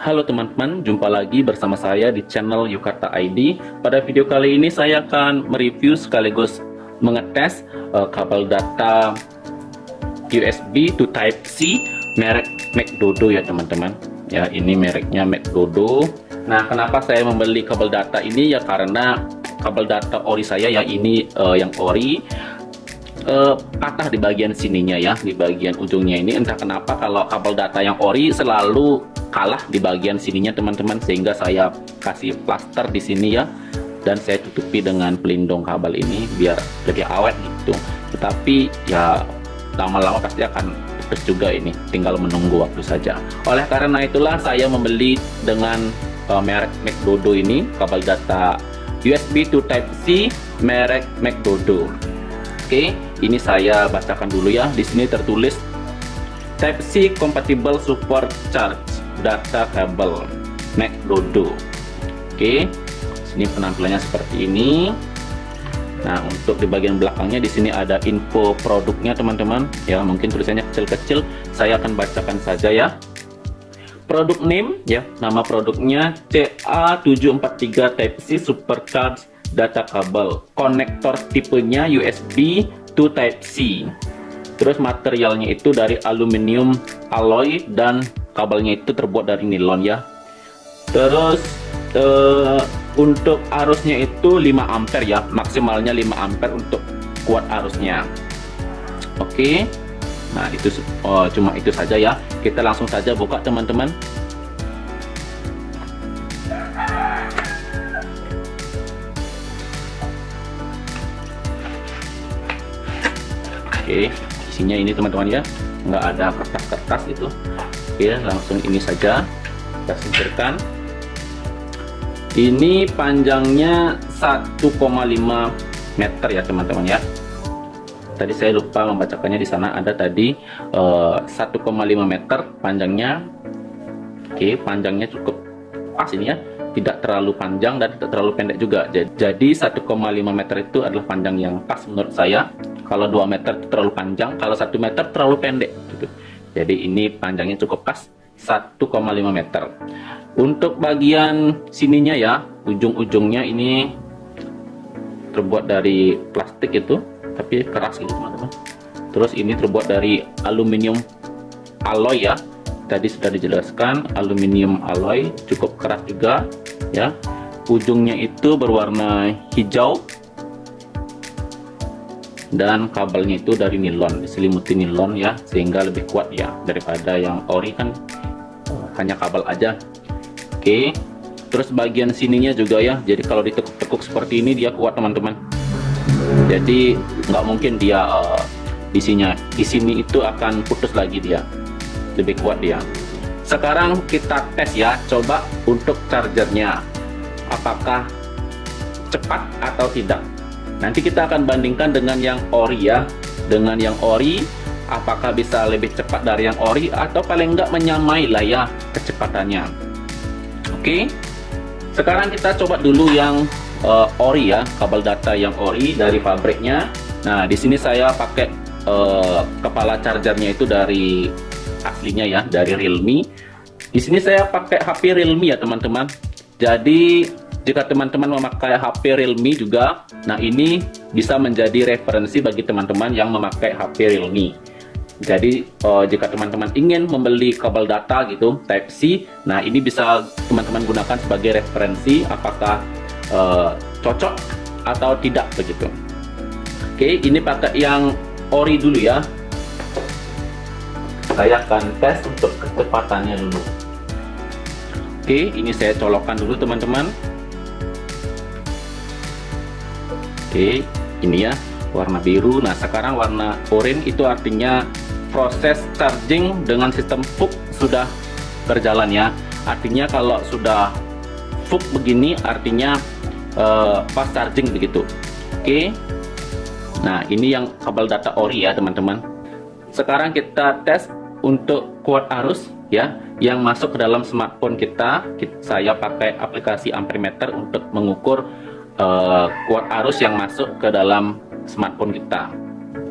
Halo teman-teman, jumpa lagi bersama saya di channel Yukata ID. Pada video kali ini saya akan mereview sekaligus mengetes kabel data USB to Type-C merek McDodo ya teman-teman. Ya, ini mereknya McDodo. Nah, kenapa saya membeli kabel data ini? Ya karena kabel data ori saya ya ini yang ori patah di bagian sininya ya, di bagian ujungnya ini. Entah kenapa kalau kabel data yang ori selalu kalah di bagian sininya teman-teman, sehingga saya kasih plaster di sini ya, dan saya tutupi dengan pelindung kabel ini biar lebih awet gitu. Tetapi ya lama-lama pasti akan putus juga ini, tinggal menunggu waktu saja. Oleh karena itulah saya membeli dengan merek McDodo ini, kabel data USB to Type-C merek McDodo. Oke, ini saya bacakan dulu ya. Di sini tertulis Type-C compatible support charge data kabel McDodo. Oke, sini penampilannya seperti ini. Nah, untuk di bagian belakangnya di sini ada info produknya teman-teman. Ya, mungkin tulisannya kecil-kecil. Saya akan bacakan saja ya. Produk name ya, nama produknya CA743 Type-C supercharge data kabel. Konektor tipenya USB to Type-C. Terus materialnya itu dari aluminium alloy dan kabelnya itu terbuat dari nilon ya. Terus untuk arusnya itu 5 ampere ya, maksimalnya 5 ampere untuk kuat arusnya. Oke. Nah, itu cuma itu saja ya. Kita langsung saja buka teman-teman. Oke, isinya ini teman-teman ya, nggak ada kertas-kertas itu. Oke, langsung ini saja kita singkirkan. Ini panjangnya 1,5 meter ya teman-teman ya. Tadi saya lupa membacakannya, di sana ada tadi 1,5 meter panjangnya. Oke, panjangnya cukup pas ini ya, tidak terlalu panjang dan tidak terlalu pendek juga. Jadi 1,5 meter itu adalah panjang yang pas menurut saya. Kalau 2 meter itu terlalu panjang, kalau 1 meter terlalu pendek gitu. Jadi ini panjangnya cukup pas, 1,5 meter. Untuk bagian sininya ya, ujung-ujungnya ini terbuat dari plastik itu, tapi keras gitu teman-teman. Terus ini terbuat dari aluminium alloy ya. Tadi sudah dijelaskan, aluminium alloy cukup keras juga ya. Ujungnya itu berwarna hijau dan kabelnya itu dari nilon, diselimuti nilon ya, sehingga lebih kuat ya daripada yang ori kan hanya kabel aja. Oke, terus bagian sininya juga ya, jadi kalau ditekuk-tekuk seperti ini dia kuat teman-teman. Jadi nggak mungkin dia di sini itu akan putus lagi, dia lebih kuat dia. Sekarang kita tes ya, coba untuk chargernya apakah cepat atau tidak. Nanti kita akan bandingkan dengan yang ori ya. Dengan yang ori, apakah bisa lebih cepat dari yang ori atau paling enggak menyamai lah ya kecepatannya. Oke. Sekarang kita coba dulu yang ori ya, kabel data yang ori dari pabriknya. Nah, di sini saya pakai kepala chargernya itu dari aslinya ya, dari Realme. Di sini saya pakai HP Realme ya teman-teman. Jadi jika teman-teman memakai HP Realme juga, nah ini bisa menjadi referensi bagi teman-teman yang memakai HP Realme. Jadi jika teman-teman ingin membeli kabel data gitu Type-C, nah ini bisa teman-teman gunakan sebagai referensi apakah cocok atau tidak begitu. Oke, ini pakai yang ori dulu ya. Saya akan tes untuk kecepatannya dulu. Oke, ini saya colokkan dulu teman-teman. Oke, ini ya warna biru. Nah, sekarang warna oranye itu artinya proses charging dengan sistem FUK sudah berjalan ya. Artinya kalau sudah FUK begini artinya fast charging begitu. Oke. Nah, ini yang kabel data ori ya teman-teman. Sekarang kita tes untuk kuat arus ya yang masuk ke dalam smartphone kita. Saya pakai aplikasi ampermeter untuk mengukur kuat arus yang masuk ke dalam smartphone kita.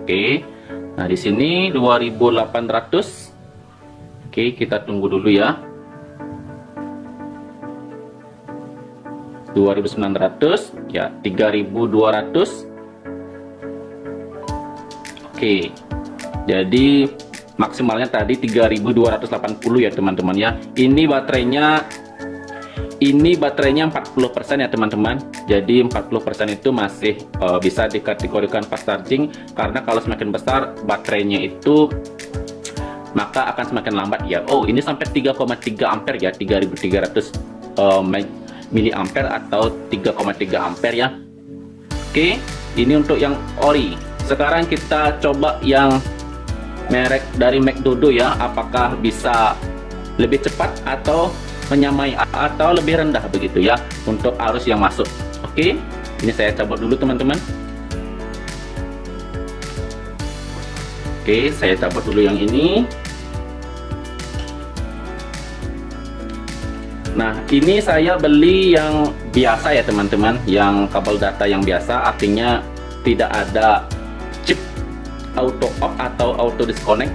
Oke. Nah, di sini 2800. Oke, kita tunggu dulu ya. 2900 ya, 3200. Oke, jadi maksimalnya tadi 3280 ya teman-teman ya. Ini baterainya 40% ya teman-teman. Jadi 40% itu masih bisa dikategorikan fast charging, karena kalau semakin besar baterainya itu maka akan semakin lambat ya. Oh, ini sampai 3,3 ampere ya, 3300 miliampere atau 3,3 ampere ya. Oke, ini untuk yang ori. Sekarang kita coba yang merek dari McDodo ya, apakah bisa lebih cepat atau menyamai atau lebih rendah begitu ya untuk arus yang masuk. Oke, ini saya coba dulu teman-teman. Oke, saya cabut dulu yang ini. Nah, ini saya beli yang biasa ya teman-teman, yang kabel data yang biasa, artinya tidak ada chip auto off atau auto disconnect.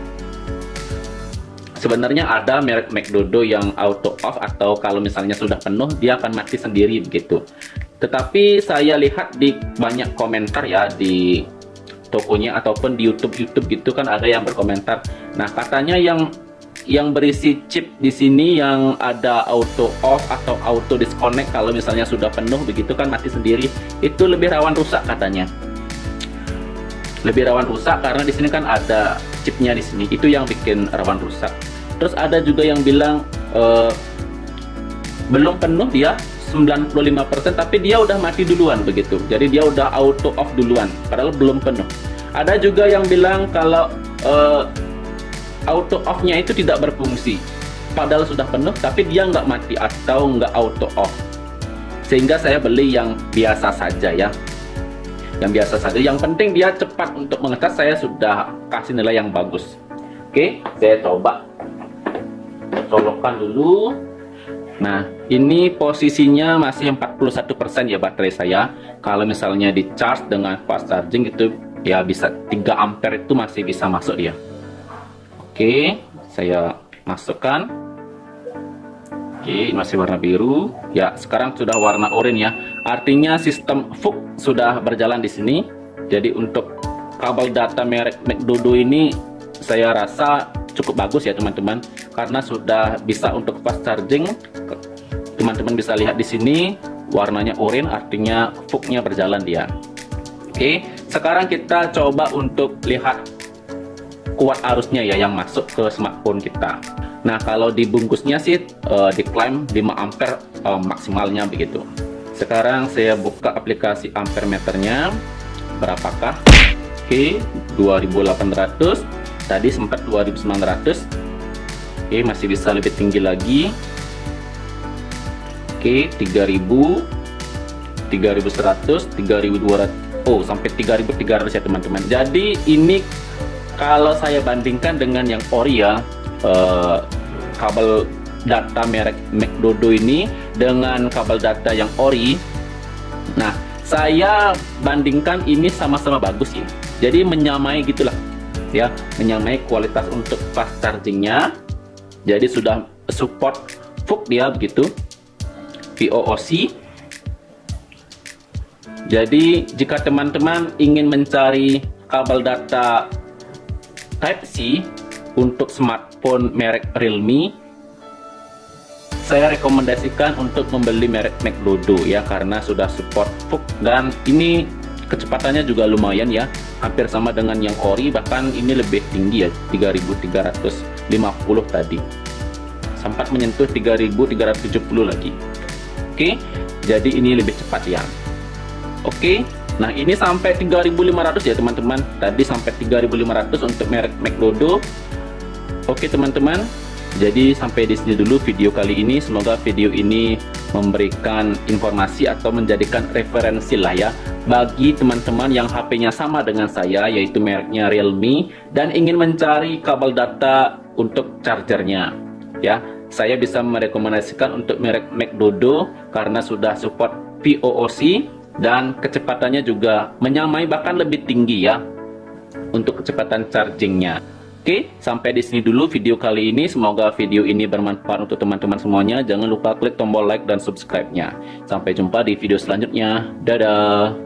Sebenarnya ada merek McDodo yang auto off, atau kalau misalnya sudah penuh dia akan mati sendiri begitu. Tetapi saya lihat di banyak komentar ya di tokonya ataupun di YouTube gitu kan, ada yang berkomentar. Nah, katanya yang berisi chip di sini yang ada auto off atau auto disconnect, kalau misalnya sudah penuh begitu kan mati sendiri, itu lebih rawan rusak katanya. Lebih rawan rusak karena di sini kan ada chipnya di sini, itu yang bikin rawan rusak. Terus ada juga yang bilang belum penuh dia 95%, tapi dia udah mati duluan begitu. Jadi dia udah auto off duluan padahal belum penuh. Ada juga yang bilang kalau auto off-nya itu tidak berfungsi, padahal sudah penuh tapi dia nggak mati atau nggak auto off. Sehingga saya beli yang biasa saja ya, yang biasa saja. Yang penting dia cepat untuk mengecas. Saya sudah kasih nilai yang bagus. Oke, saya coba colokkan dulu. Nah, ini posisinya masih 41% ya baterai saya. Kalau misalnya di charge dengan fast charging itu ya bisa 3 ampere itu masih bisa masuk dia. Oke, saya masukkan. Oke, masih warna biru. Ya, sekarang sudah warna oranye ya. Artinya sistem VOOC sudah berjalan di sini. Jadi untuk kabel data merek McDodo ini saya rasa cukup bagus ya teman-teman, karena sudah bisa untuk fast charging. Teman-teman bisa lihat di sini warnanya oranye, artinya VOOC-nya berjalan dia. Oke, sekarang kita coba untuk lihat kuat arusnya ya yang masuk ke smartphone kita. Nah, kalau dibungkusnya sih diklaim 5 ampere maksimalnya begitu. Sekarang saya buka aplikasi ampere meternya, berapakah? Oke, 2800. Tadi sempat 2900. Oke, masih bisa lebih tinggi lagi. Oke, 3000, 3100, 3200. Oh, sampai 3300 ya teman-teman. Jadi ini kalau saya bandingkan dengan yang ori ya, kabel data merek McDodo ini dengan kabel data yang ori. Nah, saya bandingkan ini sama-sama bagus ya. Jadi menyamai gitulah ya, menyamai kualitas untuk fast chargingnya. Jadi sudah support VOOC dia begitu, VOOC. Jadi jika teman-teman ingin mencari kabel data Type-C untuk smartphone merek Realme, saya rekomendasikan untuk membeli merek McDodo ya, karena sudah support VOOC dan ini kecepatannya juga lumayan ya, hampir sama dengan yang ori, bahkan ini lebih tinggi ya, 3350 tadi, sempat menyentuh 3370 lagi. Oke, jadi ini lebih cepat ya. Oke, nah ini sampai 3500 ya teman-teman, tadi sampai 3500 untuk merek McDodo. Oke teman-teman, jadi sampai di sini dulu video kali ini. Semoga video ini memberikan informasi atau menjadikan referensi lah ya bagi teman-teman yang HP-nya sama dengan saya, yaitu mereknya Realme, dan ingin mencari kabel data untuk chargernya ya. Saya bisa merekomendasikan untuk merek McDodo karena sudah support VOOC dan kecepatannya juga menyamai bahkan lebih tinggi ya untuk kecepatan chargingnya. Oke, sampai di sini dulu video kali ini. Semoga video ini bermanfaat untuk teman-teman semuanya. Jangan lupa klik tombol like dan subscribe-nya. Sampai jumpa di video selanjutnya. Dadah.